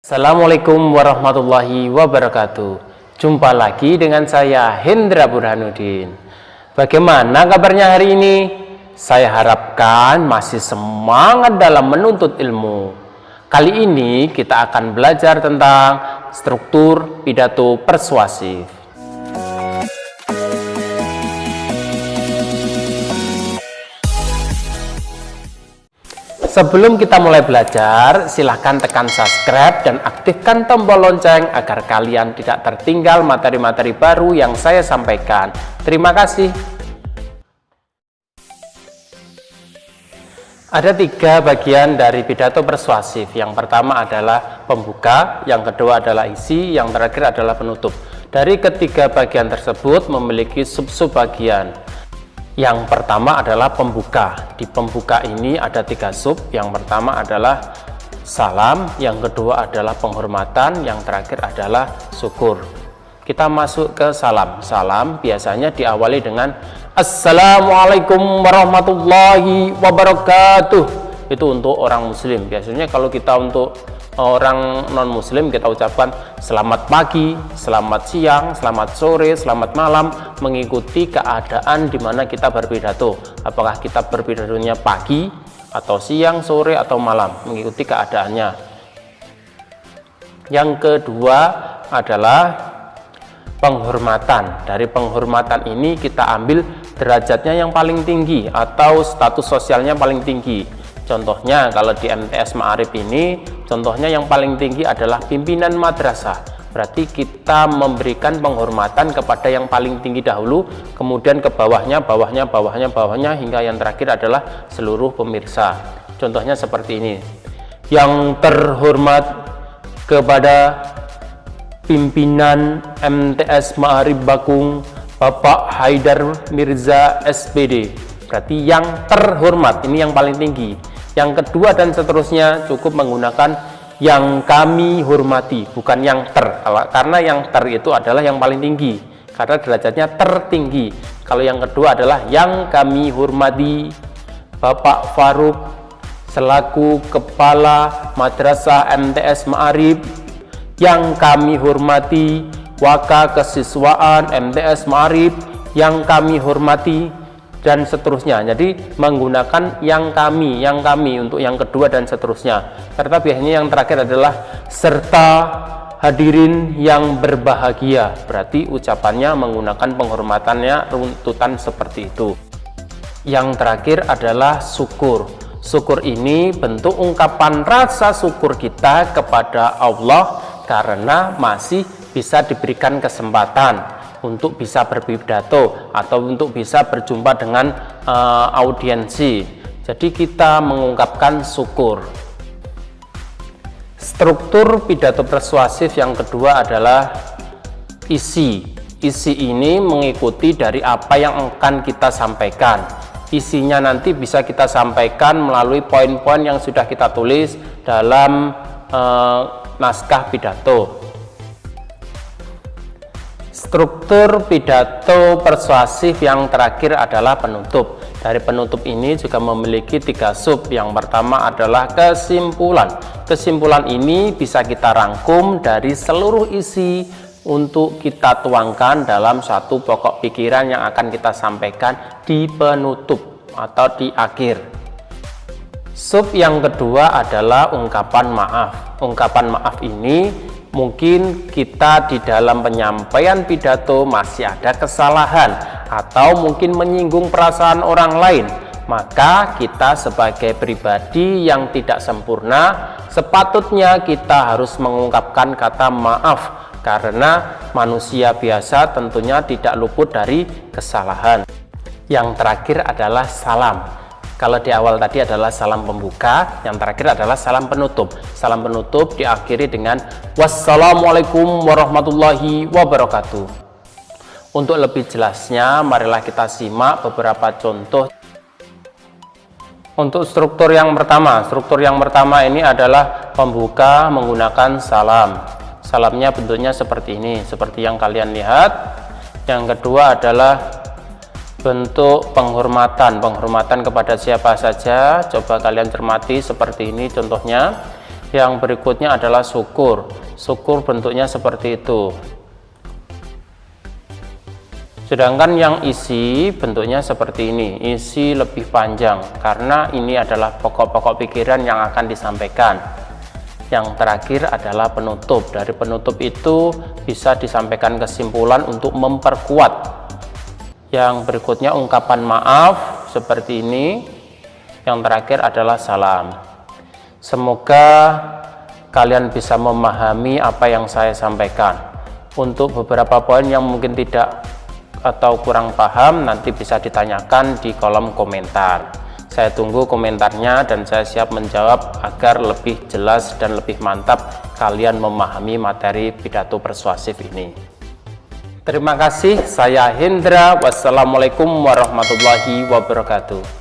Assalamualaikum warahmatullahi wabarakatuh. Jumpa lagi dengan saya Hendra Burhanuddin. Bagaimana kabarnya hari ini? Saya harapkan masih semangat dalam menuntut ilmu. Kali ini kita akan belajar tentang struktur pidato persuasif. Sebelum kita mulai belajar, silahkan tekan subscribe dan aktifkan tombol lonceng agar kalian tidak tertinggal materi-materi baru yang saya sampaikan. Terima kasih. Ada 3 bagian dari pidato persuasif. Yang pertama adalah pembuka, yang kedua adalah isi, yang terakhir adalah penutup. Dari ketiga bagian tersebut memiliki sub-sub bagian. Yang pertama adalah pembuka. Di pembuka ini ada 3 sub. Yang pertama adalah salam, yang kedua adalah penghormatan, yang terakhir adalah syukur. Kita masuk ke salam. Salam biasanya diawali dengan Assalamualaikum warahmatullahi wabarakatuh. Itu untuk orang muslim. Biasanya kalau kita untuk orang non muslim kita ucapkan selamat pagi, selamat siang, selamat sore, selamat malam, mengikuti keadaan di mana kita berpidato. Apakah kita berpidatonya pagi atau siang, sore atau malam, mengikuti keadaannya. Yang kedua adalah penghormatan. Dari penghormatan ini kita ambil derajatnya yang paling tinggi atau status sosialnya paling tinggi. Contohnya kalau di MTS Ma'arif ini, contohnya yang paling tinggi adalah pimpinan madrasah. Berarti kita memberikan penghormatan kepada yang paling tinggi dahulu, kemudian ke bawahnya, bawahnya, hingga yang terakhir adalah seluruh pemirsa. Contohnya seperti ini. Yang terhormat kepada pimpinan MTS Ma'arif Bakung, Bapak Haidar Mirza SPD. Berarti yang terhormat, ini yang paling tinggi. Yang kedua dan seterusnya cukup menggunakan yang kami hormati, bukan yang ter. Karena yang ter itu adalah yang paling tinggi, karena derajatnya tertinggi. Kalau yang kedua adalah yang kami hormati Bapak Faruk selaku Kepala Madrasah MTS Ma'arif, yang kami hormati Waka Kesiswaan MTS Ma'arif, yang kami hormati, dan seterusnya. Jadi menggunakan yang kami untuk yang kedua dan seterusnya. Serta biasanya yang terakhir adalah serta hadirin yang berbahagia. Berarti ucapannya menggunakan penghormatannya runtutan seperti itu. Yang terakhir adalah syukur. Syukur ini bentuk ungkapan rasa syukur kita kepada Allah karena masih bisa diberikan kesempatan untuk bisa berpidato atau untuk bisa berjumpa dengan audiensi. Jadi kita mengungkapkan syukur. Struktur pidato persuasif yang kedua adalah isi. Isi ini mengikuti dari apa yang akan kita sampaikan. Isinya nanti bisa kita sampaikan melalui poin-poin yang sudah kita tulis dalam naskah pidato. Struktur pidato persuasif yang terakhir adalah penutup. Dari penutup ini juga memiliki 3 sub. Yang pertama adalah kesimpulan. Kesimpulan ini bisa kita rangkum dari seluruh isi untuk kita tuangkan dalam satu pokok pikiran yang akan kita sampaikan di penutup atau di akhir. Sub yang kedua adalah ungkapan maaf. Ungkapan maaf ini mungkin kita di dalam penyampaian pidato masih ada kesalahan atau mungkin menyinggung perasaan orang lain, maka kita sebagai pribadi yang tidak sempurna sepatutnya kita harus mengungkapkan kata maaf karena manusia biasa tentunya tidak luput dari kesalahan. Yang terakhir adalah salam. Kalau di awal tadi adalah salam pembuka, yang terakhir adalah salam penutup. Salam penutup diakhiri dengan wassalamualaikum warahmatullahi wabarakatuh. Untuk lebih jelasnya, marilah kita simak beberapa contoh. Untuk struktur yang pertama ini adalah pembuka menggunakan salam. Salamnya bentuknya seperti ini, seperti yang kalian lihat. Yang kedua adalah bentuk penghormatan kepada siapa saja. Coba kalian cermati seperti ini contohnya. Yang berikutnya adalah syukur. Syukur bentuknya seperti itu. Sedangkan yang isi bentuknya seperti ini, isi lebih panjang karena ini adalah pokok-pokok pikiran yang akan disampaikan. Yang terakhir adalah penutup. Dari penutup itu bisa disampaikan kesimpulan untuk memperkuat. Yang berikutnya ungkapan maaf seperti ini. Yang terakhir adalah salam. Semoga kalian bisa memahami apa yang saya sampaikan. Untuk beberapa poin yang mungkin tidak atau kurang paham, nanti bisa ditanyakan di kolom komentar. Saya tunggu komentarnya dan saya siap menjawab agar lebih jelas dan lebih mantap kalian memahami materi pidato persuasif ini. Terima kasih, saya Hendra. Wassalamualaikum warahmatullahi wabarakatuh.